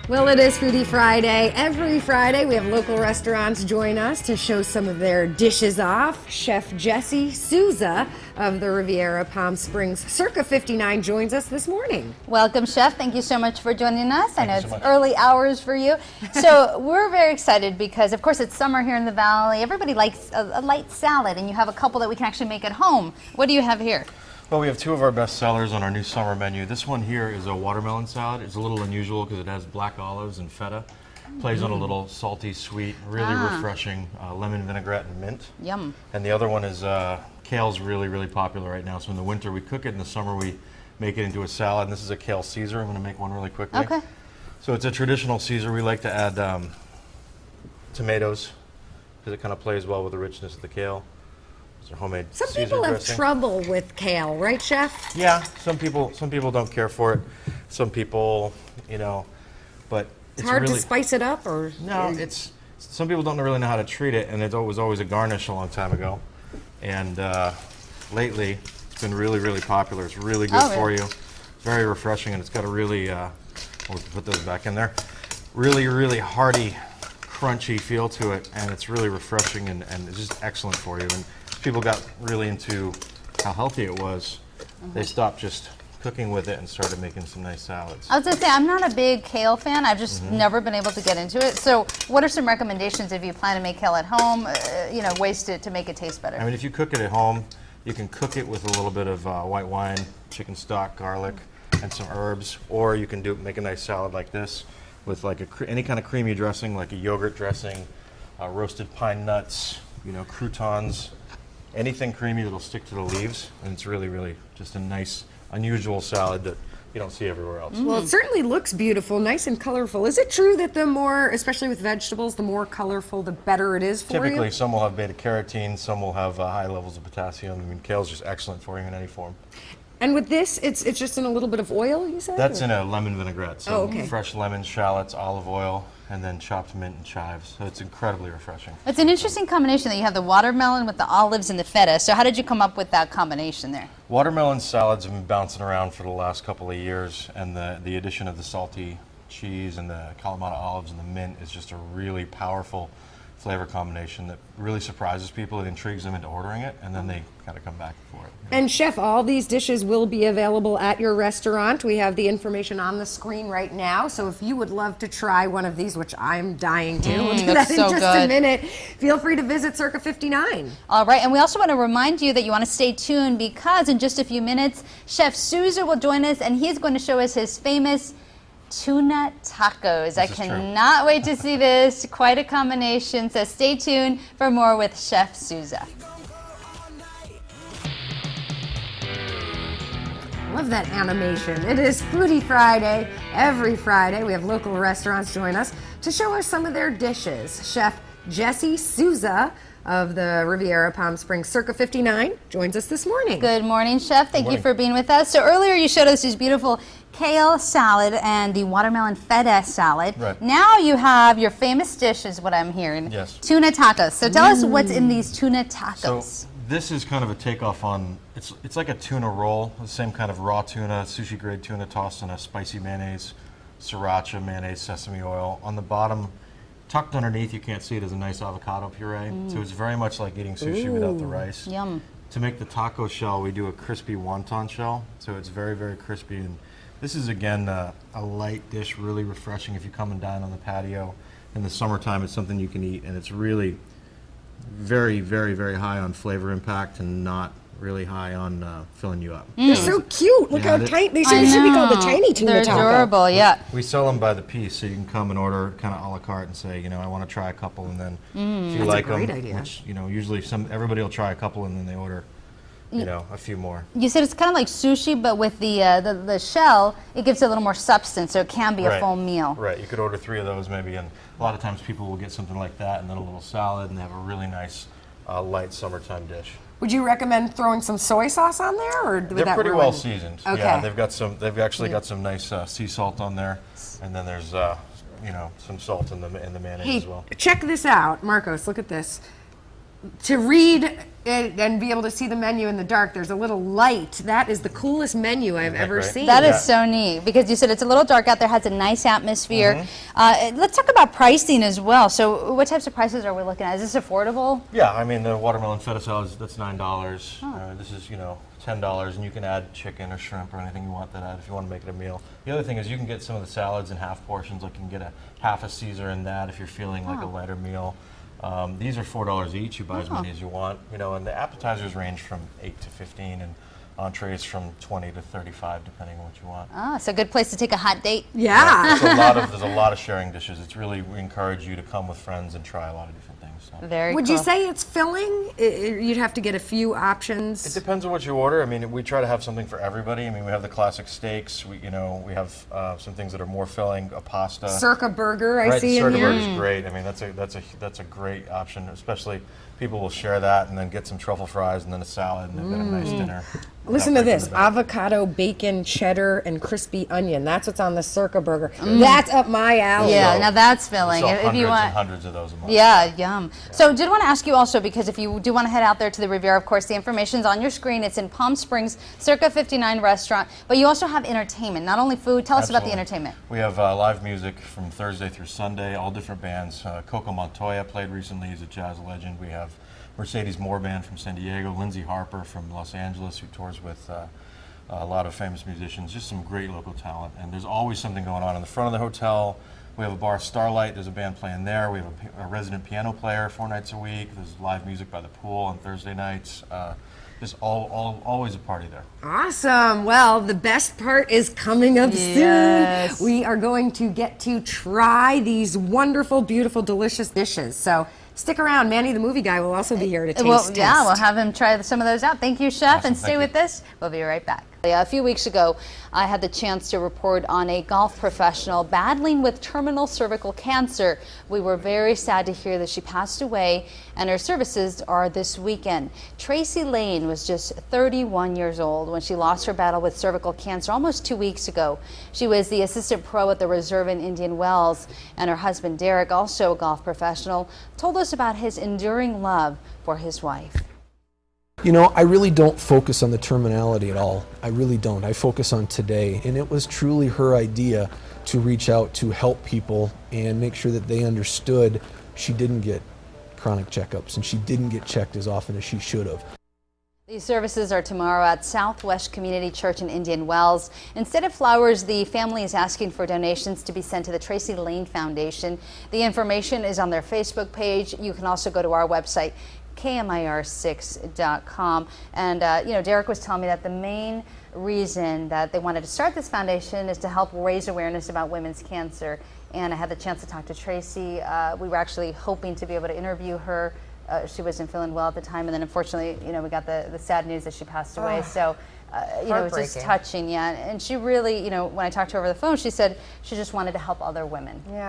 Well, it is Foodie Friday. Every Friday, we have local restaurants join us to show some of their dishes off. Chef Jesse Souza of the Riviera Palm Springs Circa 59 joins us this morning. Welcome, Chef. Thank you so much for joining us. I know it's early hours for you. So we're very excited because, of course, it's summer here in the Valley. Everybody likes a light salad, and you have a couple that we can actually make at home. What do you have here? Well, we have two of our best sellers on our new summer menu. This one here is a watermelon salad. It's a little unusual because it has black olives and feta. Plays on a little salty, sweet, really refreshing lemon vinaigrette and mint. Yum. And the other one is kale's really popular right now. So in the winter we cook it, in the summer we make it into a salad. And this is a kale Caesar. I'm going to make one really quickly. Okay. So it's a traditional Caesar. We like to add tomatoes because it kind of plays well with the richness of the kale. Homemade Some Caesar people have dressing. trouble with kale, right, Chef? Yeah, some people don't care for it. Some people, but It's hard to spice it up, or no. It's some people don't really know how to treat it, and it was always a garnish a long time ago. And lately, it's been really popular. It's really good for you, very refreshing, and it's got a really we'll put those back in there. Really hearty, crunchy feel to it, and it's really refreshing and it's just excellent for you. And people got really into how healthy it was. They stopped just cooking with it and started making some nice salads. I was going to say, I'm not a big kale fan. I've just never been able to get into it. So what are some recommendations if you plan to make kale at home, ways to make it taste better? I mean, if you cook it at home, you can cook it with a little bit of white wine, chicken stock, garlic, and some herbs, or you can make a nice salad like this with like any kind of creamy dressing, like a yogurt dressing, roasted pine nuts, croutons, anything creamy that'll stick to the leaves, and it's really just a nice, unusual salad that you don't see everywhere else. Well, it certainly looks beautiful, nice and colorful. Is it true that the more, especially with vegetables, the more colorful, the better it is for you? Typically, some will have beta-carotene, some will have high levels of potassium. I mean, kale's just excellent for you in any form. And with this, it's just in a little bit of oil, you said? That's in a lemon vinaigrette. So okay. Fresh lemons, shallots, olive oil, and then chopped mint and chives. So it's incredibly refreshing. It's an interesting combination that you have the watermelon with the olives and the feta. So how did you come up with that combination there? Watermelon salads have been bouncing around for the last couple of years, and the addition of the salty cheese and the Kalamata olives and the mint is just a really powerful flavor combination that really surprises people. It intrigues them into ordering it, and then they kind of come back for it. And Chef, all these dishes will be available at your restaurant. We have the information on the screen right now, so if you would love to try one of these, which I'm dying to, we'll do that in just a minute, feel free to visit Circa 59. All right, and we also want to remind you that you want to stay tuned because in just a few minutes, Chef Souza will join us, and he's going to show us his famous tuna tacos. I cannot wait to see this. Quite a combination. So stay tuned for more with Chef Souza. Love that animation. It is Foodie Friday. Every Friday, we have local restaurants join us to show us some of their dishes. Chef Jesse Souza of the Riviera Palm Springs Circa 59 joins us this morning. Good morning, Chef. Thank you for being with us. So earlier you showed us these beautiful kale salad and the watermelon feta salad. Right. Now you have your famous dish, is what I'm hearing. Yes. Tuna tacos. So tell us what's in these tuna tacos. So this is kind of a takeoff on, it's like a tuna roll, the same kind of raw tuna, sushi grade tuna tossed in a spicy mayonnaise, sriracha, mayonnaise, sesame oil. On the bottom, tucked underneath, you can't see it, is a nice avocado puree. So it's very much like eating sushi without the rice. Yum. To make the taco shell, we do a crispy wonton shell. So it's very crispy. And this is, again, a light dish, really refreshing if you come and dine on the patio. In the summertime, it's something you can eat, and it's really very high on flavor impact and not really high on filling you up. They're so cute. Look how tiny. They should be called the tiny tuna taco. They're adorable, yeah. We sell them by the piece, so you can come and order kind of a la carte and say, I want to try a couple, and then if you like them, which usually everybody will try a couple, and then they order a few more. You said it's kind of like sushi, but with the shell, it gives it a little more substance, so it can be a full meal. Right. You could order 3 of those maybe, and a lot of times people will get something like that and then a little salad, and they have a really nice light summertime dish. Would you recommend throwing some soy sauce on there, or would They're that pretty ruin? well seasoned. Okay. Yeah, they've actually got some nice sea salt on there, and then there's some salt in the mayonnaise as well. Check this out, Marcos. Look at this. to read it and be able to see the menu in the dark, there's a little light. That is the coolest menu I've ever seen. That is so neat, because you said it's a little dark out there, has a nice atmosphere. Let's talk about pricing as well. So what types of prices are we looking at? Is this affordable? Yeah, I mean, the watermelon feta salad, that's $9. This is, $10, and you can add chicken or shrimp or anything you want that add if you want to make it a meal. The other thing is you can get some of the salads in half portions, like you can get a half a Caesar in that if you're feeling like a lighter meal. These are $4 each. You buy as many as you want, and the appetizers range from 8 to 15, and entrees from 20 to 35, depending on what you want. Oh, so a good place to take a hot date. Yeah. There's a lot of sharing dishes. It's really, we encourage you to come with friends and try a lot of different things. So. Very Would cool. you say it's filling? You'd have to get a few options. It depends on what you order. I mean, we try to have something for everybody. I mean, we have the classic steaks. We have some things that are more filling, a pasta. Circa burger, I see in in here. here. Circa burger is great. I mean, that's a great option, especially people will share that and then get some truffle fries and then a salad and they've got a nice dinner. Listen to this, avocado, bacon, cheddar, and crispy onion. That's what's on the Circa burger. That's up my alley. Yeah, now that's filling. We sell If hundreds you want and hundreds of those a month. Yeah, yum. So did want to ask you also, because if you do want to head out there to the Riviera, of course, the information's on your screen. It's in Palm Springs, Circa 59 restaurant. But you also have entertainment, not only food. Tell us about the entertainment. We have live music from Thursday through Sunday, all different bands. Coco Montoya played recently. He's a jazz legend. We have Mercedes Moore Band from San Diego, Lindsay Harper from Los Angeles, who tours with a lot of famous musicians, just some great local talent. And there's always something going on in the front of the hotel. We have a bar, Starlight. There's a band playing there. We have a resident piano player 4 nights a week. There's live music by the pool on Thursday nights. Just always a party there. Awesome. Well, the best part is coming up soon. We are going to get to try these wonderful, beautiful, delicious dishes. So stick around. Manny, the movie guy, will also be here to taste. Yeah, we'll have him try some of those out. Thank you, Chef, Awesome. and stay with us. We'll be right back. A few weeks ago, I had the chance to report on a golf professional battling with terminal cervical cancer. We were very sad to hear that she passed away, and her services are this weekend. Tracy Lane was just 31 years old when she lost her battle with cervical cancer almost 2 weeks ago. She was the assistant pro at the Reserve in Indian Wells, and her husband Derek, also a golf professional, told us about his enduring love for his wife. I really don't focus on the terminality at all. I really don't. I focus on today. And it was truly her idea to reach out to help people and make sure that they understood she didn't get chronic checkups and she didn't get checked as often as she should have. These services are tomorrow at Southwest Community Church in Indian Wells. Instead of flowers, the family is asking for donations to be sent to the Tracy Lane Foundation. The information is on their Facebook page. You can also go to our website, KMIR6.com. And, Derek was telling me that the main reason that they wanted to start this foundation is to help raise awareness about women's cancer. And I had the chance to talk to Tracy. We were actually hoping to be able to interview her. She wasn't feeling well at the time, and then unfortunately, we got the sad news that she passed away. So, it was just touching, yeah. And she really, when I talked to her over the phone, she said she just wanted to help other women. Yeah.